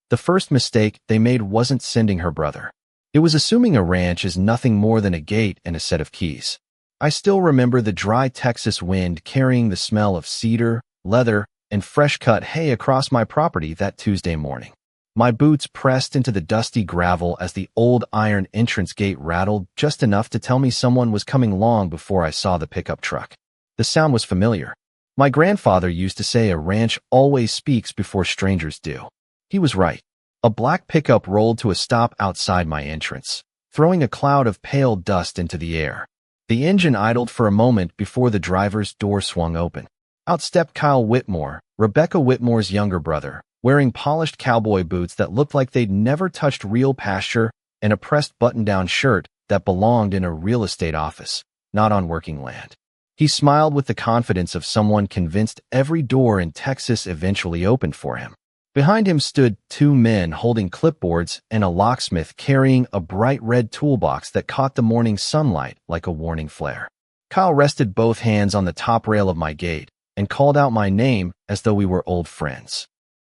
The first mistake they made wasn't sending her brother. It was assuming a ranch is nothing more than a gate and a set of keys. I still remember the dry Texas wind carrying the smell of cedar, leather, and fresh-cut hay across my property that Tuesday morning. My boots pressed into the dusty gravel as the old iron entrance gate rattled just enough to tell me someone was coming long before I saw the pickup truck. The sound was familiar. My grandfather used to say a ranch always speaks before strangers do. He was right. A black pickup rolled to a stop outside my entrance, throwing a cloud of pale dust into the air. The engine idled for a moment before the driver's door swung open. Out stepped Kyle Whitmore, Rebecca Whitmore's younger brother, wearing polished cowboy boots that looked like they'd never touched real pasture and a pressed button-down shirt that belonged in a real estate office, not on working land. He smiled with the confidence of someone convinced every door in Texas eventually opened for him. Behind him stood two men holding clipboards and a locksmith carrying a bright red toolbox that caught the morning sunlight like a warning flare. Kyle rested both hands on the top rail of my gate and called out my name as though we were old friends.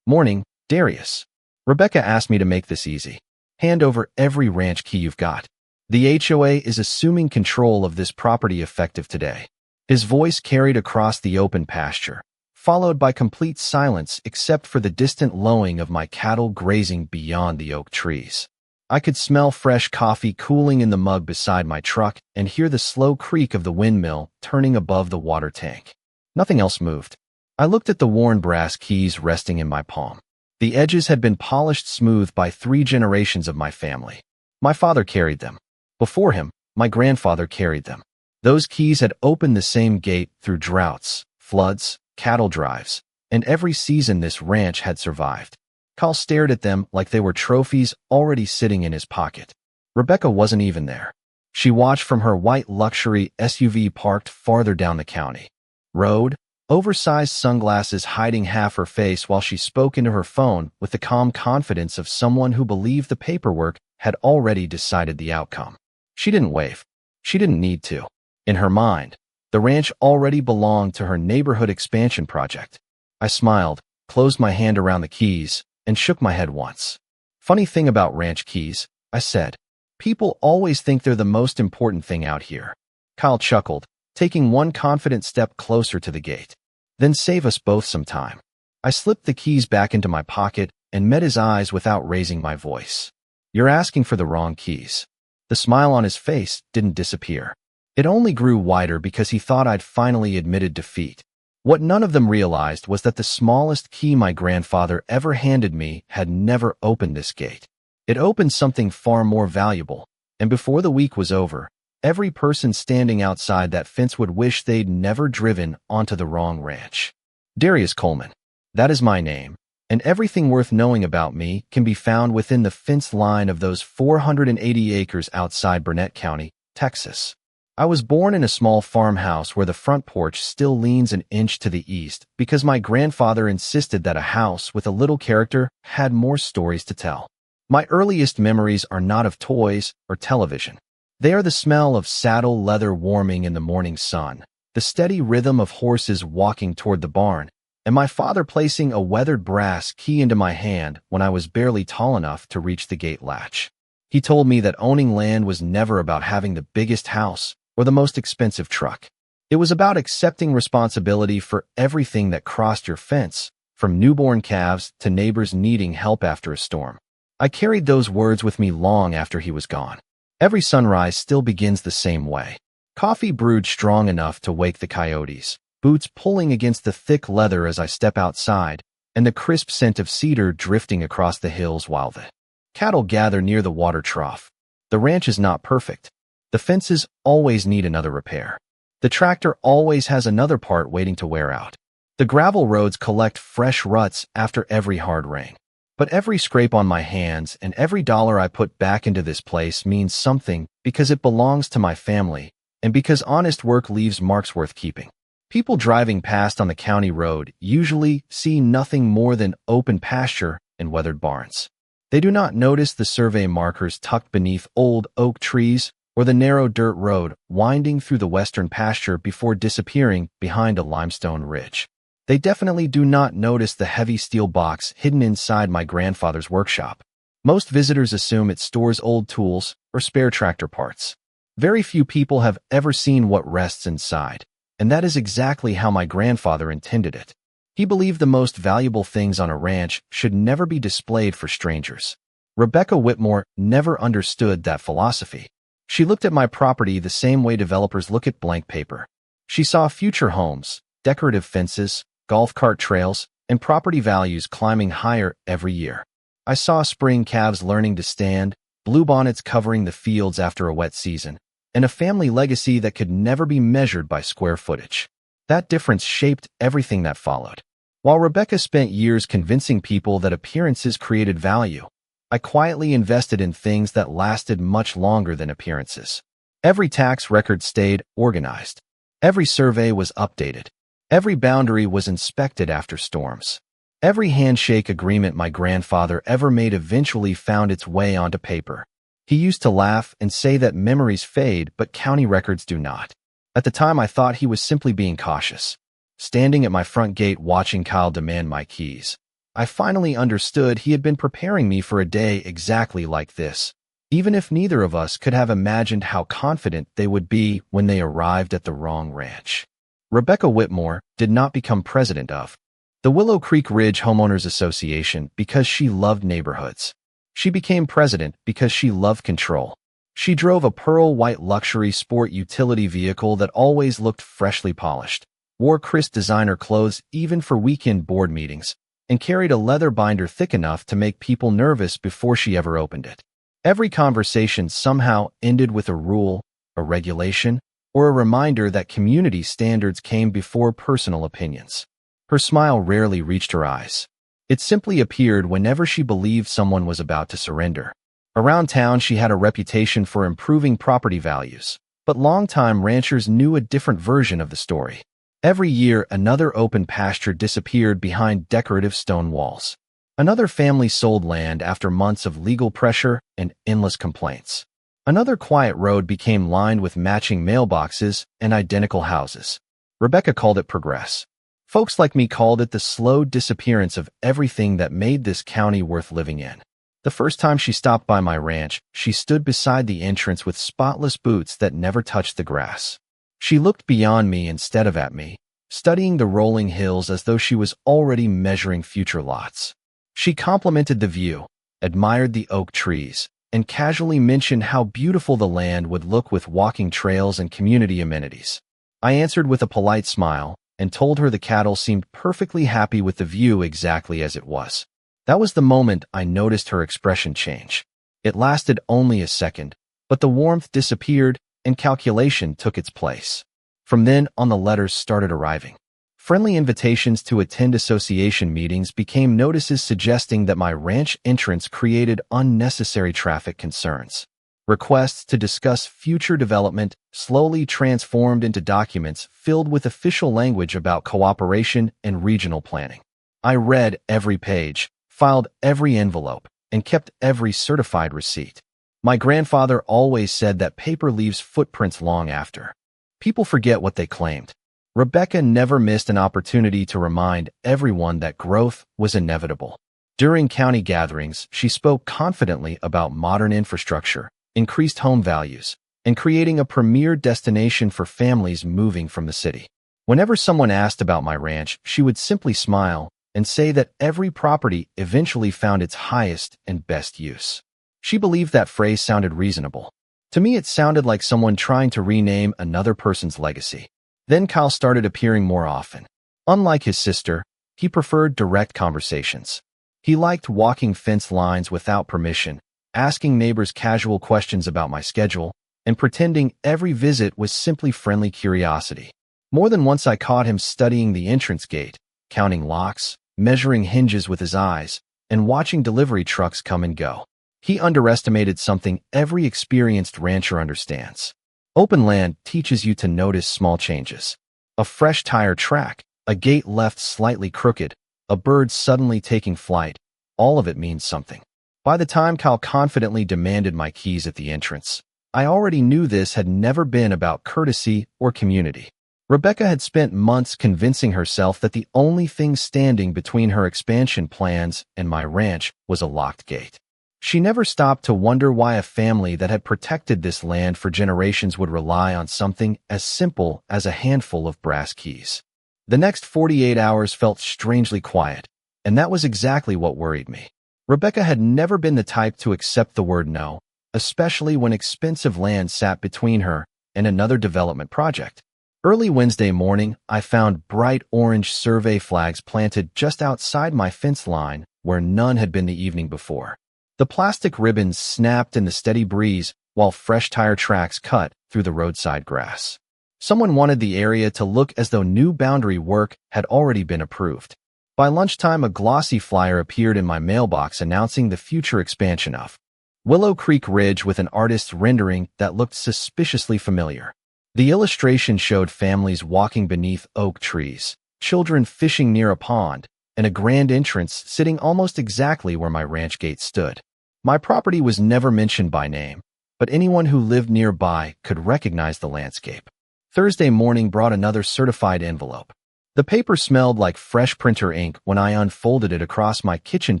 "Morning, Darius." Rebecca asked me to make this easy. "Hand over every ranch key you've got. The HOA is assuming control of this property effective today." His voice carried across the open pasture, followed by complete silence except for the distant lowing of my cattle grazing beyond the oak trees. I could smell fresh coffee cooling in the mug beside my truck and hear the slow creak of the windmill turning above the water tank. Nothing else moved. I looked at the worn brass keys resting in my palm. The edges had been polished smooth by 3 generations of my family. My father carried them. Before him, my grandfather carried them. Those keys had opened the same gate through droughts, floods, cattle drives, and every season this ranch had survived. Kyle stared at them like they were trophies already sitting in his pocket. Rebecca wasn't even there. She watched from her white luxury SUV parked farther down the county road, oversized sunglasses hiding half her face while she spoke into her phone with the calm confidence of someone who believed the paperwork had already decided the outcome. She didn't wave. She didn't need to. In her mind, the ranch already belonged to her neighborhood expansion project. I smiled, closed my hand around the keys, and shook my head once. "Funny thing about ranch keys," I said. "People always think they're the most important thing out here." Kyle chuckled, taking one confident step closer to the gate. "Then save us both some time." I slipped the keys back into my pocket and met his eyes without raising my voice. "You're asking for the wrong keys." The smile on his face didn't disappear. It only grew wider because he thought I'd finally admitted defeat. What none of them realized was that the smallest key my grandfather ever handed me had never opened this gate. It opened something far more valuable, and before the week was over, every person standing outside that fence would wish they'd never driven onto the wrong ranch. Darius Coleman. That is my name, and everything worth knowing about me can be found within the fence line of those 480 acres outside Burnett County, Texas. I was born in a small farmhouse where the front porch still leans an inch to the east because my grandfather insisted that a house with a little character had more stories to tell. My earliest memories are not of toys or television. They are the smell of saddle leather warming in the morning sun, the steady rhythm of horses walking toward the barn, and my father placing a weathered brass key into my hand when I was barely tall enough to reach the gate latch. He told me that owning land was never about having the biggest house or the most expensive truck. It was about accepting responsibility for everything that crossed your fence, from newborn calves to neighbors needing help after a storm. I carried those words with me long after he was gone. Every sunrise still begins the same way. Coffee brewed strong enough to wake the coyotes, boots pulling against the thick leather as I step outside, and the crisp scent of cedar drifting across the hills while the cattle gather near the water trough. The ranch is not perfect. The fences always need another repair. The tractor always has another part waiting to wear out. The gravel roads collect fresh ruts after every hard rain. But every scrape on my hands and every dollar I put back into this place means something because it belongs to my family and because honest work leaves marks worth keeping. People driving past on the county road usually see nothing more than open pasture and weathered barns. They do not notice the survey markers tucked beneath old oak trees or the narrow dirt road winding through the western pasture before disappearing behind a limestone ridge. They definitely do not notice the heavy steel box hidden inside my grandfather's workshop. Most visitors assume it stores old tools or spare tractor parts. Very few people have ever seen what rests inside, and that is exactly how my grandfather intended it. He believed the most valuable things on a ranch should never be displayed for strangers. Rebecca Whitmore never understood that philosophy. She looked at my property the same way developers look at blank paper. She saw future homes, decorative fences, golf cart trails, and property values climbing higher every year. I saw spring calves learning to stand, bluebonnets covering the fields after a wet season, and a family legacy that could never be measured by square footage. That difference shaped everything that followed. While Rebecca spent years convincing people that appearances created value, I quietly invested in things that lasted much longer than appearances. Every tax record stayed organized. Every survey was updated. Every boundary was inspected after storms. Every handshake agreement my grandfather ever made eventually found its way onto paper. He used to laugh and say that memories fade, but county records do not. At the time, I thought he was simply being cautious. Standing at my front gate watching Kyle demand my keys, I finally understood he had been preparing me for a day exactly like this, even if neither of us could have imagined how confident they would be when they arrived at the wrong ranch. Rebecca Whitmore did not become president of the Willow Creek Ridge Homeowners Association because she loved neighborhoods. She became president because she loved control. She drove a pearl white luxury sport utility vehicle that always looked freshly polished, wore crisp designer clothes even for weekend board meetings, and carried a leather binder thick enough to make people nervous before she ever opened it. Every conversation somehow ended with a rule, a regulation, or a reminder that community standards came before personal opinions. Her smile rarely reached her eyes. It simply appeared whenever she believed someone was about to surrender. Around town, she had a reputation for improving property values, but longtime ranchers knew a different version of the story. Every year, another open pasture disappeared behind decorative stone walls. Another family sold land after months of legal pressure and endless complaints. Another quiet road became lined with matching mailboxes and identical houses. Rebecca called it progress. Folks like me called it the slow disappearance of everything that made this county worth living in. The first time she stopped by my ranch, she stood beside the entrance with spotless boots that never touched the grass. She looked beyond me instead of at me, studying the rolling hills as though she was already measuring future lots. She complimented the view, admired the oak trees, and casually mentioned how beautiful the land would look with walking trails and community amenities. I answered with a polite smile and told her the cattle seemed perfectly happy with the view exactly as it was. That was the moment I noticed her expression change. It lasted only a second, but the warmth disappeared and calculation took its place. From then on, the letters started arriving. Friendly invitations to attend association meetings became notices suggesting that my ranch entrance created unnecessary traffic concerns. Requests to discuss future development slowly transformed into documents filled with official language about cooperation and regional planning. I read every page, filed every envelope, and kept every certified receipt. My grandfather always said that paper leaves footprints long after. People forget what they claimed. Rebecca never missed an opportunity to remind everyone that growth was inevitable. During county gatherings, she spoke confidently about modern infrastructure, increased home values, and creating a premier destination for families moving from the city. Whenever someone asked about my ranch, she would simply smile and say that every property eventually found its highest and best use. She believed that phrase sounded reasonable. To me, it sounded like someone trying to rename another person's legacy. Then Kyle started appearing more often. Unlike his sister, he preferred direct conversations. He liked walking fence lines without permission, asking neighbors casual questions about my schedule, and pretending every visit was simply friendly curiosity. More than once I caught him studying the entrance gate, counting locks, measuring hinges with his eyes, and watching delivery trucks come and go. He underestimated something every experienced rancher understands. Open land teaches you to notice small changes. A fresh tire track, a gate left slightly crooked, a bird suddenly taking flight, all of it means something. By the time Kyle confidently demanded my keys at the entrance, I already knew this had never been about courtesy or community. Rebecca had spent months convincing herself that the only thing standing between her expansion plans and my ranch was a locked gate. She never stopped to wonder why a family that had protected this land for generations would rely on something as simple as a handful of brass keys. The next 48 hours felt strangely quiet, and that was exactly what worried me. Rebecca had never been the type to accept the word no, especially when expensive land sat between her and another development project. Early Wednesday morning, I found bright orange survey flags planted just outside my fence line where none had been the evening before. The plastic ribbons snapped in the steady breeze while fresh tire tracks cut through the roadside grass. Someone wanted the area to look as though new boundary work had already been approved. By lunchtime, a glossy flyer appeared in my mailbox announcing the future expansion of Willow Creek Ridge with an artist's rendering that looked suspiciously familiar. The illustration showed families walking beneath oak trees, children fishing near a pond, and a grand entrance sitting almost exactly where my ranch gate stood. My property was never mentioned by name, but anyone who lived nearby could recognize the landscape. Thursday morning brought another certified envelope. The paper smelled like fresh printer ink when I unfolded it across my kitchen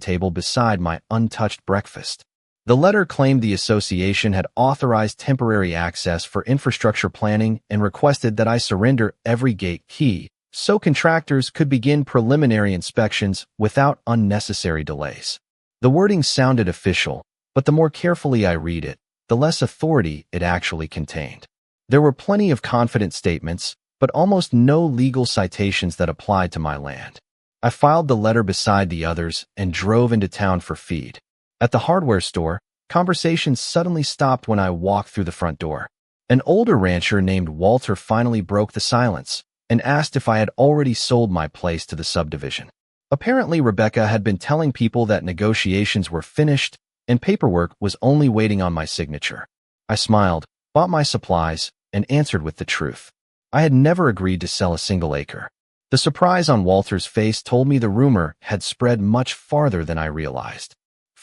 table beside my untouched breakfast. The letter claimed the association had authorized temporary access for infrastructure planning and requested that I surrender every gate key so contractors could begin preliminary inspections without unnecessary delays. The wording sounded official, but the more carefully I read it, the less authority it actually contained. There were plenty of confident statements, but almost no legal citations that applied to my land. I filed the letter beside the others and drove into town for feed. At the hardware store, conversations suddenly stopped when I walked through the front door. An older rancher named Walter finally broke the silence and asked if I had already sold my place to the subdivision. Apparently, Rebecca had been telling people that negotiations were finished and paperwork was only waiting on my signature. I smiled, bought my supplies, and answered with the truth. I had never agreed to sell a single acre. The surprise on Walter's face told me the rumor had spread much farther than I realized.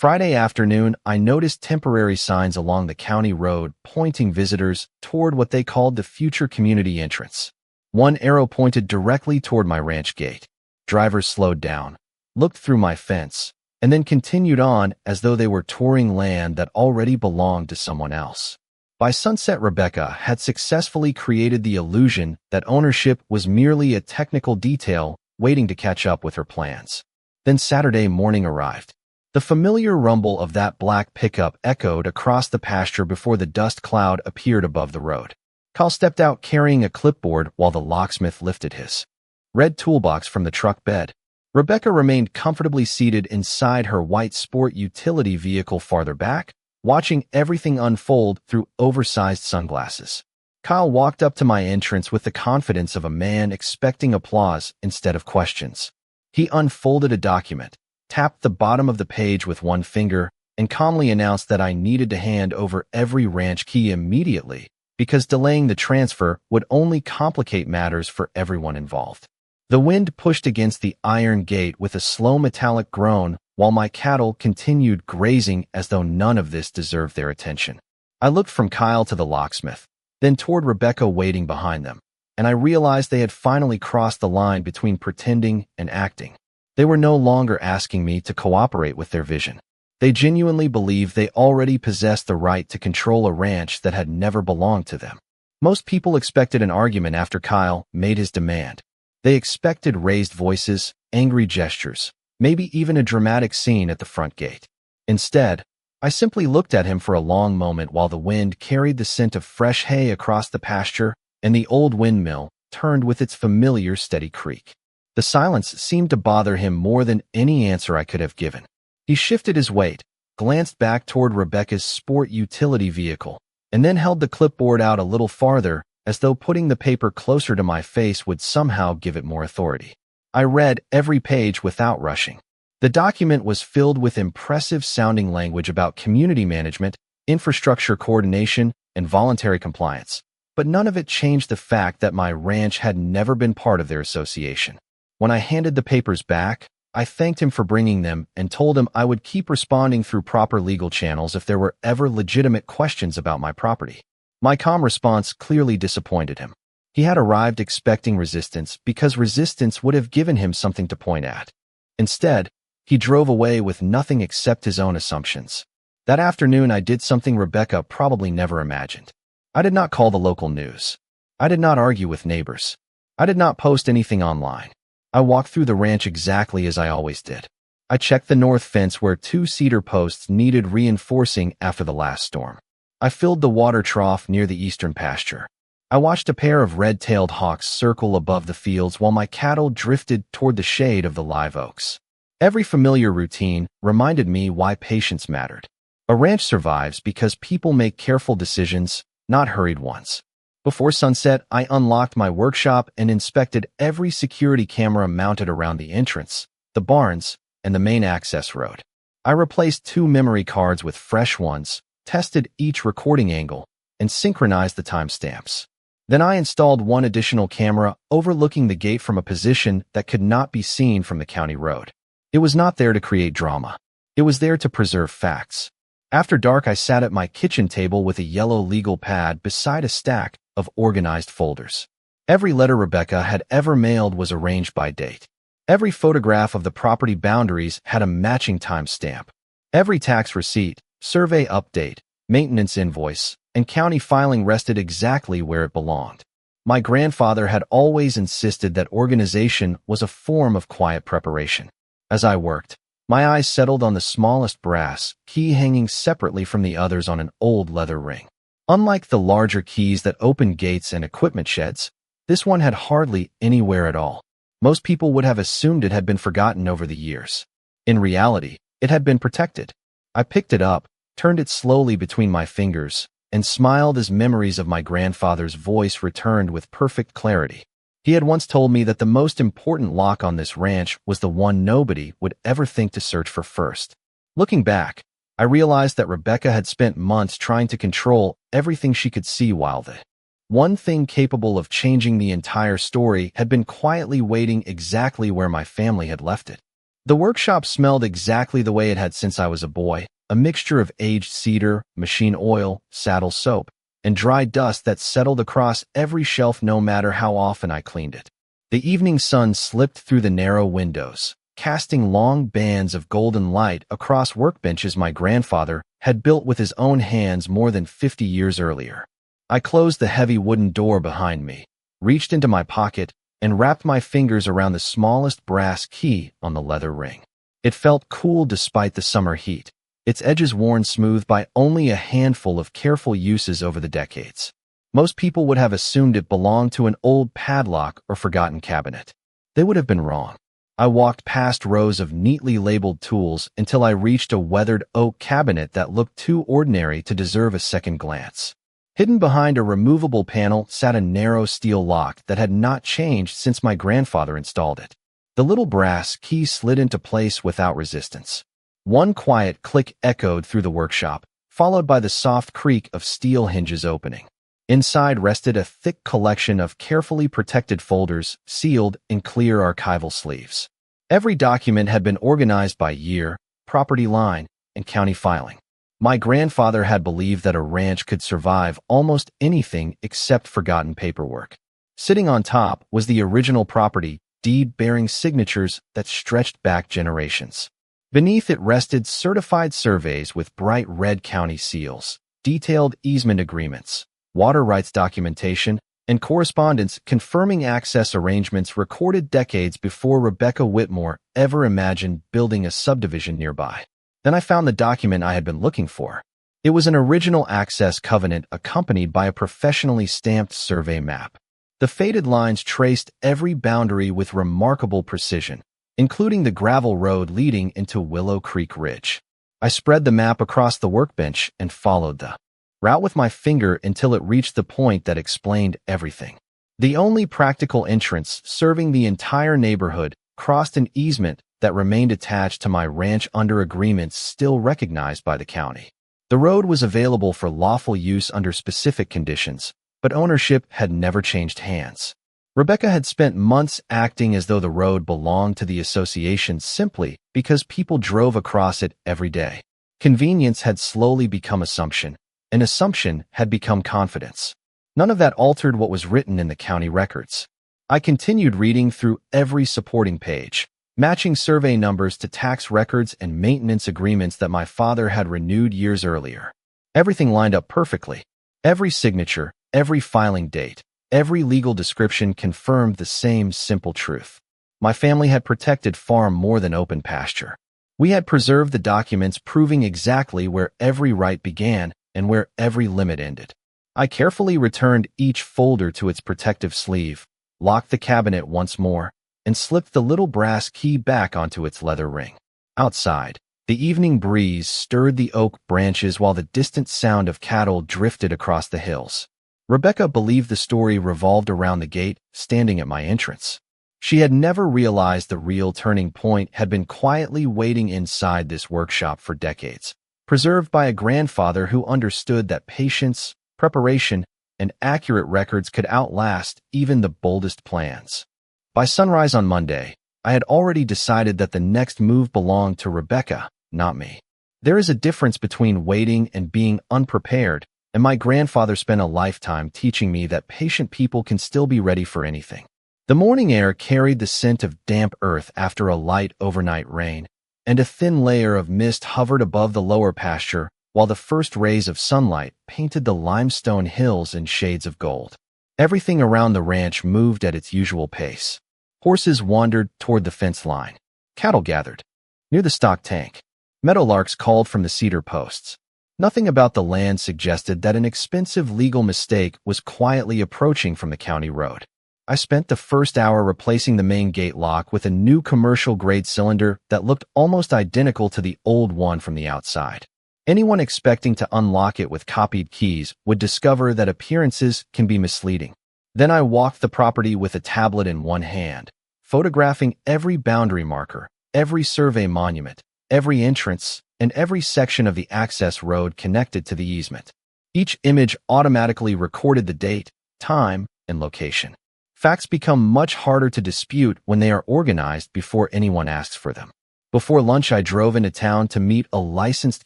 Friday afternoon, I noticed temporary signs along the county road pointing visitors toward what they called the future community entrance. One arrow pointed directly toward my ranch gate. Drivers slowed down, looked through my fence, and then continued on as though they were touring land that already belonged to someone else. By sunset, Rebecca had successfully created the illusion that ownership was merely a technical detail waiting to catch up with her plans. Then Saturday morning arrived. The familiar rumble of that black pickup echoed across the pasture before the dust cloud appeared above the road. Kyle stepped out carrying a clipboard while the locksmith lifted his red toolbox from the truck bed. Rebecca remained comfortably seated inside her white sport utility vehicle farther back, watching everything unfold through oversized sunglasses. Kyle walked up to my entrance with the confidence of a man expecting applause instead of questions. He unfolded a document, tapped the bottom of the page with one finger, and calmly announced that I needed to hand over every ranch key immediately, because delaying the transfer would only complicate matters for everyone involved. The wind pushed against the iron gate with a slow metallic groan while my cattle continued grazing as though none of this deserved their attention. I looked from Kyle to the locksmith, then toward Rebecca waiting behind them, and I realized they had finally crossed the line between pretending and acting. They were no longer asking me to cooperate with their vision. They genuinely believed they already possessed the right to control a ranch that had never belonged to them. Most people expected an argument after Kyle made his demand. They expected raised voices, angry gestures, maybe even a dramatic scene at the front gate. Instead, I simply looked at him for a long moment while the wind carried the scent of fresh hay across the pasture and the old windmill turned with its familiar steady creak. The silence seemed to bother him more than any answer I could have given. He shifted his weight, glanced back toward Rebecca's sport utility vehicle, and then held the clipboard out a little farther as though putting the paper closer to my face would somehow give it more authority. I read every page without rushing. The document was filled with impressive-sounding language about community management, infrastructure coordination, and voluntary compliance, but none of it changed the fact that my ranch had never been part of their association. When I handed the papers back, I thanked him for bringing them and told him I would keep responding through proper legal channels if there were ever legitimate questions about my property. My calm response clearly disappointed him. He had arrived expecting resistance because resistance would have given him something to point at. Instead, he drove away with nothing except his own assumptions. That afternoon, I did something Rebecca probably never imagined. I did not call the local news. I did not argue with neighbors. I did not post anything online. I walked through the ranch exactly as I always did. I checked the north fence where 2 cedar posts needed reinforcing after the last storm. I filled the water trough near the eastern pasture. I watched a pair of red-tailed hawks circle above the fields while my cattle drifted toward the shade of the live oaks. Every familiar routine reminded me why patience mattered. A ranch survives because people make careful decisions, not hurried ones. Before sunset, I unlocked my workshop and inspected every security camera mounted around the entrance, the barns, and the main access road. I replaced 2 memory cards with fresh ones, tested each recording angle, and synchronized the timestamps. Then I installed 1 additional camera overlooking the gate from a position that could not be seen from the county road. It was not there to create drama. It was there to preserve facts. After dark, I sat at my kitchen table with a yellow legal pad beside a stack of organized folders. Every letter Rebecca had ever mailed was arranged by date. Every photograph of the property boundaries had a matching timestamp. Every tax receipt, survey update, maintenance invoice, and county filing rested exactly where it belonged. My grandfather had always insisted that organization was a form of quiet preparation. As I worked, my eyes settled on the smallest brass key hanging separately from the others on an old leather ring. Unlike the larger keys that opened gates and equipment sheds, this one had hardly anywhere at all. Most people would have assumed it had been forgotten over the years. In reality, it had been protected. I picked it up, turned it slowly between my fingers, and smiled as memories of my grandfather's voice returned with perfect clarity. He had once told me that the most important lock on this ranch was the one nobody would ever think to search for first. Looking back, I realized that Rebecca had spent months trying to control everything she could see while the one thing capable of changing the entire story had been quietly waiting exactly where my family had left it. The workshop smelled exactly the way it had since I was a boy, a mixture of aged cedar, machine oil, saddle soap, and dry dust that settled across every shelf no matter how often I cleaned it. The evening sun slipped through the narrow windows, casting long bands of golden light across workbenches my grandfather had built with his own hands more than 50 years earlier. I closed the heavy wooden door behind me, reached into my pocket, and wrapped my fingers around the smallest brass key on the leather ring. It felt cool despite the summer heat, its edges worn smooth by only a handful of careful uses over the decades. Most people would have assumed it belonged to an old padlock or forgotten cabinet. They would have been wrong. I walked past rows of neatly labeled tools until I reached a weathered oak cabinet that looked too ordinary to deserve a second glance. Hidden behind a removable panel sat a narrow steel lock that had not changed since my grandfather installed it. The little brass key slid into place without resistance. One quiet click echoed through the workshop, followed by the soft creak of steel hinges opening. Inside rested a thick collection of carefully protected folders, sealed in clear archival sleeves. Every document had been organized by year, property line, and county filing. My grandfather had believed that a ranch could survive almost anything except forgotten paperwork. Sitting on top was the original property deed bearing signatures that stretched back generations. Beneath it rested certified surveys with bright red county seals, detailed easement agreements, water rights documentation, and correspondence confirming access arrangements recorded decades before Rebecca Whitmore ever imagined building a subdivision nearby. Then I found the document I had been looking for. It was an original access covenant accompanied by a professionally stamped survey map. The faded lines traced every boundary with remarkable precision, including the gravel road leading into Willow Creek Ridge. I spread the map across the workbench and followed the route with my finger until it reached the point that explained everything. The only practical entrance serving the entire neighborhood crossed an easement that remained attached to my ranch under agreements still recognized by the county. The road was available for lawful use under specific conditions, but ownership had never changed hands. Rebecca had spent months acting as though the road belonged to the association simply because people drove across it every day. Convenience had slowly become assumption, and assumption had become confidence. None of that altered what was written in the county records. I continued reading through every supporting page, matching survey numbers to tax records and maintenance agreements that my father had renewed years earlier. Everything lined up perfectly. Every signature, every filing date, every legal description confirmed the same simple truth. My family had protected farm more than open pasture. We had preserved the documents proving exactly where every right began and where every limit ended. I carefully returned each folder to its protective sleeve, locked the cabinet once more, and slipped the little brass key back onto its leather ring. Outside, the evening breeze stirred the oak branches while the distant sound of cattle drifted across the hills. Rebecca believed the story revolved around the gate standing at my entrance. She had never realized the real turning point had been quietly waiting inside this workshop for decades, preserved by a grandfather who understood that patience, preparation, and accurate records could outlast even the boldest plans. By sunrise on Monday, I had already decided that the next move belonged to Rebecca, not me. There is a difference between waiting and being unprepared, and my grandfather spent a lifetime teaching me that patient people can still be ready for anything. The morning air carried the scent of damp earth after a light overnight rain, and a thin layer of mist hovered above the lower pasture while the first rays of sunlight painted the limestone hills in shades of gold. Everything around the ranch moved at its usual pace. Horses wandered toward the fence line. Cattle gathered near the stock tank. Meadowlarks called from the cedar posts. Nothing about the land suggested that an expensive legal mistake was quietly approaching from the county road. I spent the first hour replacing the main gate lock with a new commercial-grade cylinder that looked almost identical to the old one from the outside. Anyone expecting to unlock it with copied keys would discover that appearances can be misleading. Then I walked the property with a tablet in one hand, photographing every boundary marker, every survey monument, every entrance, and every section of the access road connected to the easement. Each image automatically recorded the date, time, and location. Facts become much harder to dispute when they are organized before anyone asks for them. Before lunch, I drove into town to meet a licensed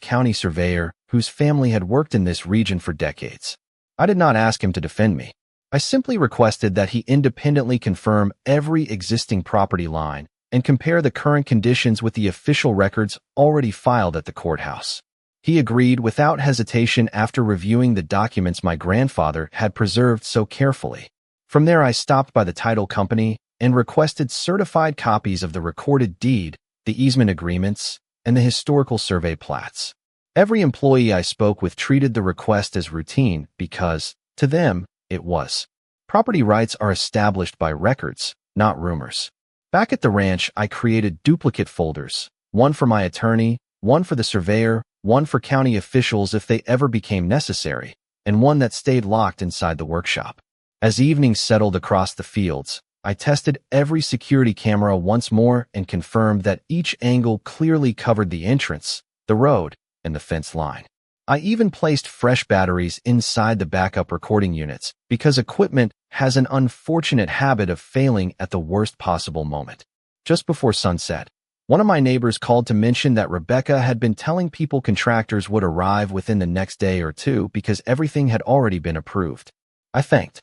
county surveyor whose family had worked in this region for decades. I did not ask him to defend me. I simply requested that he independently confirm every existing property line and compare the current conditions with the official records already filed at the courthouse. He agreed without hesitation after reviewing the documents my grandfather had preserved so carefully. From there, I stopped by the title company and requested certified copies of the recorded deed, the easement agreements, and the historical survey plats. Every employee I spoke with treated the request as routine because, to them, it was. Property rights are established by records, not rumors. Back at the ranch, I created duplicate folders, one for my attorney, one for the surveyor, one for county officials if they ever became necessary, and one that stayed locked inside the workshop. As evening settled across the fields, I tested every security camera once more and confirmed that each angle clearly covered the entrance, the road, and the fence line. I even placed fresh batteries inside the backup recording units because equipment has an unfortunate habit of failing at the worst possible moment. Just before sunset, one of my neighbors called to mention that Rebecca had been telling people contractors would arrive within the next day or two because everything had already been approved. I thanked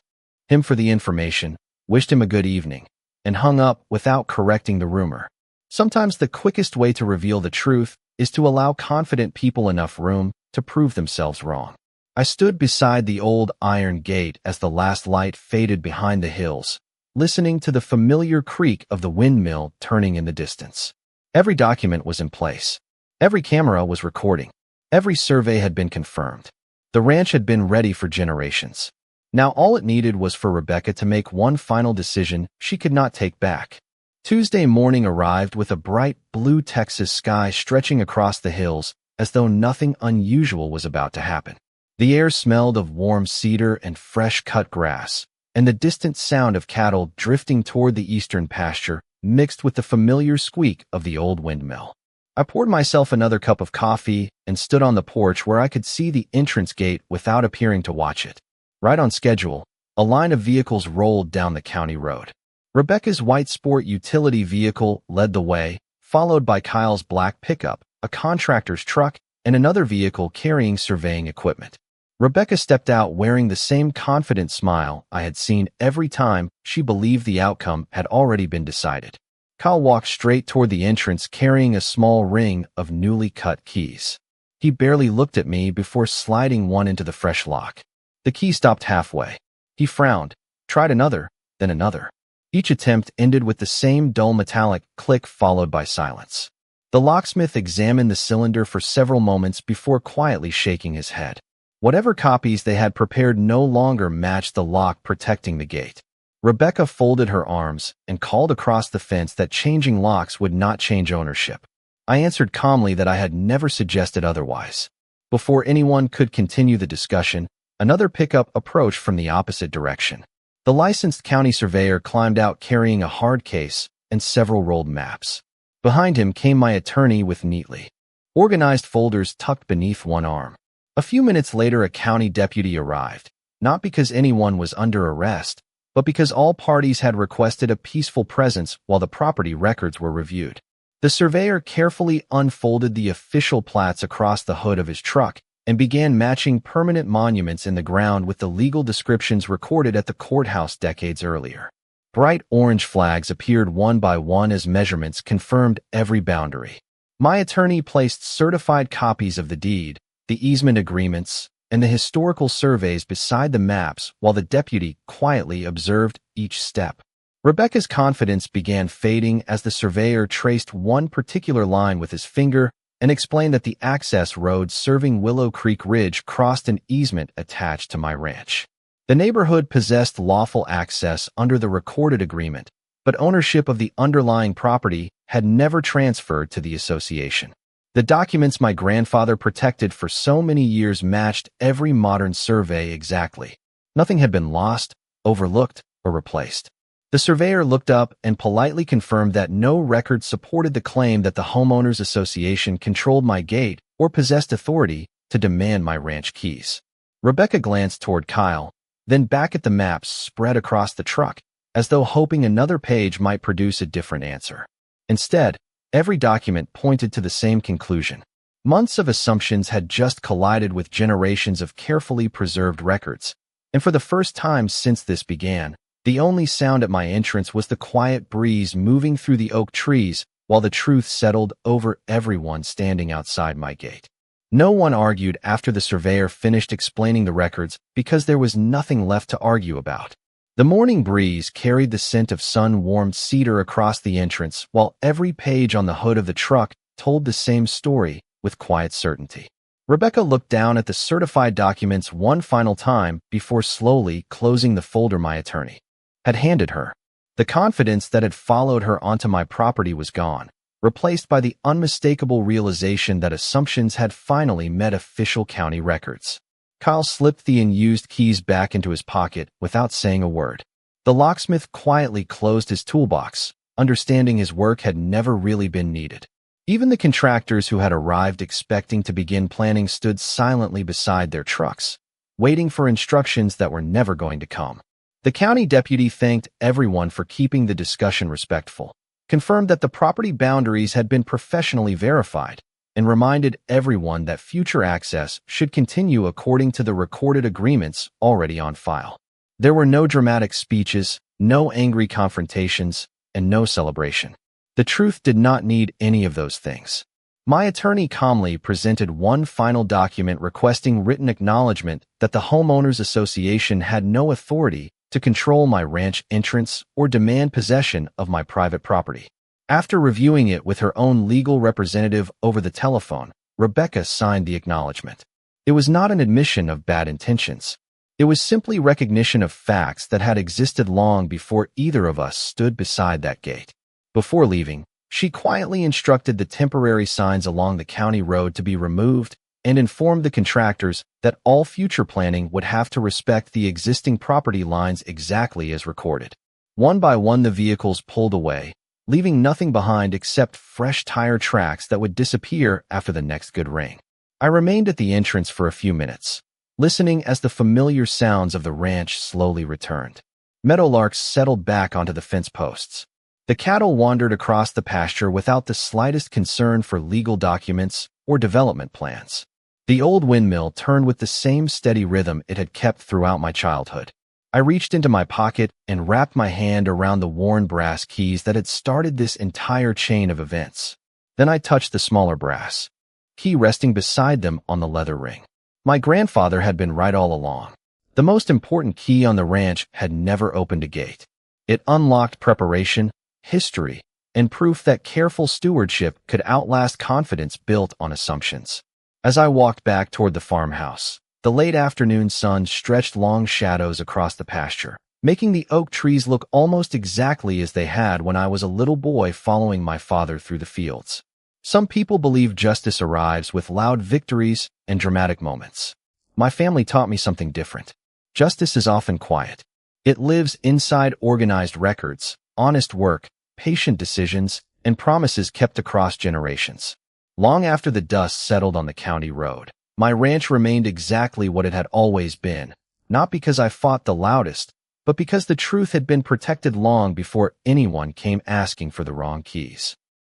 him for the information, wished him a good evening, and hung up without correcting the rumor. Sometimes the quickest way to reveal the truth is to allow confident people enough room to prove themselves wrong. I stood beside the old iron gate as the last light faded behind the hills, listening to the familiar creak of the windmill turning in the distance. Every document was in place. Every camera was recording. Every survey had been confirmed. The ranch had been ready for generations. Now all it needed was for Rebecca to make one final decision she could not take back. Tuesday morning arrived with a bright blue Texas sky stretching across the hills as though nothing unusual was about to happen. The air smelled of warm cedar and fresh-cut grass, and the distant sound of cattle drifting toward the eastern pasture mixed with the familiar squeak of the old windmill. I poured myself another cup of coffee and stood on the porch where I could see the entrance gate without appearing to watch it. Right on schedule, a line of vehicles rolled down the county road. Rebecca's white sport utility vehicle led the way, followed by Kyle's black pickup, a contractor's truck, and another vehicle carrying surveying equipment. Rebecca stepped out wearing the same confident smile I had seen every time she believed the outcome had already been decided. Kyle walked straight toward the entrance carrying a small ring of newly cut keys. He barely looked at me before sliding one into the fresh lock. The key stopped halfway. He frowned, tried another, then another. Each attempt ended with the same dull metallic click followed by silence. The locksmith examined the cylinder for several moments before quietly shaking his head. Whatever copies they had prepared no longer matched the lock protecting the gate. Rebecca folded her arms and called across the fence that changing locks would not change ownership. I answered calmly that I had never suggested otherwise. Before anyone could continue the discussion, another pickup approached from the opposite direction. The licensed county surveyor climbed out carrying a hard case and several rolled maps. Behind him came my attorney with neatly organized folders tucked beneath one arm. A few minutes later, a county deputy arrived, not because anyone was under arrest, but because all parties had requested a peaceful presence while the property records were reviewed. The surveyor carefully unfolded the official plats across the hood of his truck and began matching permanent monuments in the ground with the legal descriptions recorded at the courthouse decades earlier. Bright orange flags appeared one by one as measurements confirmed every boundary. My attorney placed certified copies of the deed, the easement agreements, and the historical surveys beside the maps while the deputy quietly observed each step. Rebecca's confidence began fading as the surveyor traced one particular line with his finger and explained that the access road serving Willow Creek Ridge crossed an easement attached to my ranch. The neighborhood possessed lawful access under the recorded agreement, but ownership of the underlying property had never transferred to the association. The documents my grandfather protected for so many years matched every modern survey exactly. Nothing had been lost, overlooked, or replaced. The surveyor looked up and politely confirmed that no record supported the claim that the homeowners association controlled my gate or possessed authority to demand my ranch keys. Rebecca glanced toward Kyle, then back at the maps spread across the truck, as though hoping another page might produce a different answer. Instead, every document pointed to the same conclusion. Months of assumptions had just collided with generations of carefully preserved records, and for the first time since this began, the only sound at my entrance was the quiet breeze moving through the oak trees while the truth settled over everyone standing outside my gate. No one argued after the surveyor finished explaining the records because there was nothing left to argue about. The morning breeze carried the scent of sun-warmed cedar across the entrance while every page on the hood of the truck told the same story with quiet certainty. Rebecca looked down at the certified documents one final time before slowly closing the folder my attorney had handed her. The confidence that had followed her onto my property was gone, replaced by the unmistakable realization that assumptions had finally met official county records. Kyle slipped the unused keys back into his pocket without saying a word. The locksmith quietly closed his toolbox, understanding his work had never really been needed. Even the contractors who had arrived expecting to begin planning stood silently beside their trucks, waiting for instructions that were never going to come. The county deputy thanked everyone for keeping the discussion respectful, confirmed that the property boundaries had been professionally verified, and reminded everyone that future access should continue according to the recorded agreements already on file. There were no dramatic speeches, no angry confrontations, and no celebration. The truth did not need any of those things. My attorney calmly presented one final document requesting written acknowledgement that the homeowners association had no authority to control my ranch entrance or demand possession of my private property. After reviewing it with her own legal representative over the telephone, Rebecca signed the acknowledgement. It was not an admission of bad intentions. It was simply recognition of facts that had existed long before either of us stood beside that gate. Before leaving, she quietly instructed the temporary signs along the county road to be removed and informed the contractors that all future planning would have to respect the existing property lines exactly as recorded. One by one the vehicles pulled away, leaving nothing behind except fresh tire tracks that would disappear after the next good rain. I remained at the entrance for a few minutes, listening as the familiar sounds of the ranch slowly returned. Meadowlarks settled back onto the fence posts. The cattle wandered across the pasture without the slightest concern for legal documents or development plans. The old windmill turned with the same steady rhythm it had kept throughout my childhood. I reached into my pocket and wrapped my hand around the worn brass keys that had started this entire chain of events. Then I touched the smaller brass key resting beside them on the leather ring. My grandfather had been right all along. The most important key on the ranch had never opened a gate. It unlocked preparation, history, and proof that careful stewardship could outlast confidence built on assumptions. As I walked back toward the farmhouse, the late afternoon sun stretched long shadows across the pasture, making the oak trees look almost exactly as they had when I was a little boy following my father through the fields. Some people believe justice arrives with loud victories and dramatic moments. My family taught me something different. Justice is often quiet. It lives inside organized records, honest work, patient decisions, and promises kept across generations. Long after the dust settled on the county road, my ranch remained exactly what it had always been, not because I fought the loudest, but because the truth had been protected long before anyone came asking for the wrong keys.